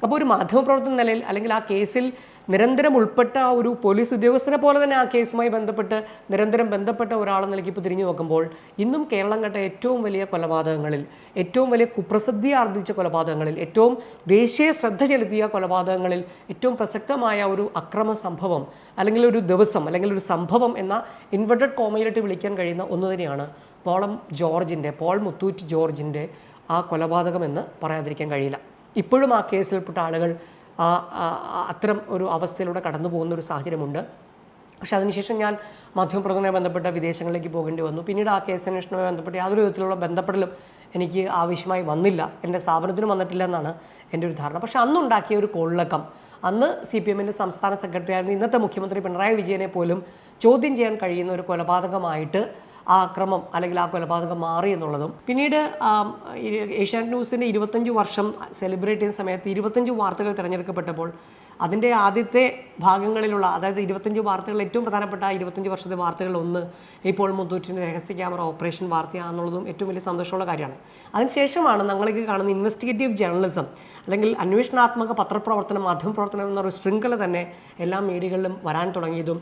അപ്പോൾ ഒരു മാധ്യമപ്രവർത്തന നിലയിൽ അല്ലെങ്കിൽ ആ കേസിൽ നിരന്തരം ഉൾപ്പെട്ട ആ ഒരു പോലീസ് ഉദ്യോഗസ്ഥനെ പോലെ തന്നെ ആ കേസുമായി ബന്ധപ്പെട്ട് നിരന്തരം ബന്ധപ്പെട്ട ഒരാളെന്ന നിലയ്ക്ക് ഇപ്പോൾ തിരിഞ്ഞു നോക്കുമ്പോൾ ഇന്നും കേരളം കണ്ട ഏറ്റവും വലിയ കൊലപാതകങ്ങളിൽ, ഏറ്റവും വലിയ കുപ്രസിദ്ധി ആർജിച്ച കൊലപാതകങ്ങളിൽ, ഏറ്റവും ദേശീയ ശ്രദ്ധ ചെലുത്തിയ കൊലപാതകങ്ങളിൽ ഏറ്റവും പ്രസക്തമായ ഒരു അക്രമ സംഭവം അല്ലെങ്കിൽ ഒരു ദിവസം അല്ലെങ്കിൽ ഒരു സംഭവം എന്ന ഇൻവെർട്ടഡ് കോമയിലിട്ട് വിളിക്കാൻ കഴിയുന്ന ഒന്ന് തന്നെയാണ് പോൾ മുത്തൂറ്റ് ജോർജിൻ്റെ ആ കൊലപാതകമെന്ന് പറയാതിരിക്കാൻ കഴിയില്ല. ഇപ്പോഴും ആ കേസിൽപ്പെട്ട ആളുകൾ അത്തരം ഒരു അവസ്ഥയിലൂടെ കടന്നു പോകുന്ന ഒരു സാഹചര്യമുണ്ട്. പക്ഷേ അതിനുശേഷം ഞാൻ മാധ്യമപ്രവർത്തനവുമായി ബന്ധപ്പെട്ട വിദേശങ്ങളിലേക്ക് പോകേണ്ടി വന്നു. പിന്നീട് ആ കേസ് അന്വേഷണവുമായി ബന്ധപ്പെട്ട് യാതൊരു വിധത്തിലുള്ള ബന്ധപ്പെടലും എനിക്ക് ആവശ്യമായി വന്നില്ല, എൻ്റെ സ്ഥാപനത്തിനും വന്നിട്ടില്ല എന്നാണ് എൻ്റെ ഒരു ധാരണ. പക്ഷേ അന്നുണ്ടാക്കിയ ഒരു കോളിളക്കം, അന്ന് CPM-ൻ്റെ സംസ്ഥാന സെക്രട്ടറി ആയിരുന്ന ഇന്നത്തെ മുഖ്യമന്ത്രി പിണറായി വിജയനെ പോലും ചോദ്യം ചെയ്യാൻ കഴിയുന്ന ഒരു കൊലപാതകമായിട്ട് ആ അക്രമം അല്ലെങ്കിൽ ആ കൊലപാതകം മാറി എന്നുള്ളതും, പിന്നീട് ഏഷ്യാനെറ്റ് ന്യൂസിൻ്റെ 25 വർഷം സെലിബ്രേറ്റ് ചെയ്യുന്ന സമയത്ത് 25 വാർത്തകൾ തിരഞ്ഞെടുക്കപ്പെട്ടപ്പോൾ അതിൻ്റെ ആദ്യത്തെ ഭാഗങ്ങളിലുള്ള, അതായത് 25 വാർത്തകൾ ഏറ്റവും പ്രധാനപ്പെട്ട 25 വർഷത്തെ വാർത്തകളിലൊന്ന് ഇപ്പോൾ മുത്തൂറ്റിൻ്റെ രഹസ്യ ക്യാമറ ഓപ്പറേഷൻ വാർത്തയാണെന്നുള്ളതും ഏറ്റവും വലിയ സന്തോഷമുള്ള കാര്യമാണ്. അതിനുശേഷമാണ് ഞങ്ങൾക്ക് കാണുന്ന ഇൻവെസ്റ്റിഗേറ്റീവ് ജേർണലിസം അല്ലെങ്കിൽ അന്വേഷണാത്മക പത്രപ്രവർത്തനം, മാധ്യമപ്രവർത്തനം എന്നൊരു ശൃംഖല തന്നെ എല്ലാ മീഡിയകളിലും വരാൻ തുടങ്ങിയതും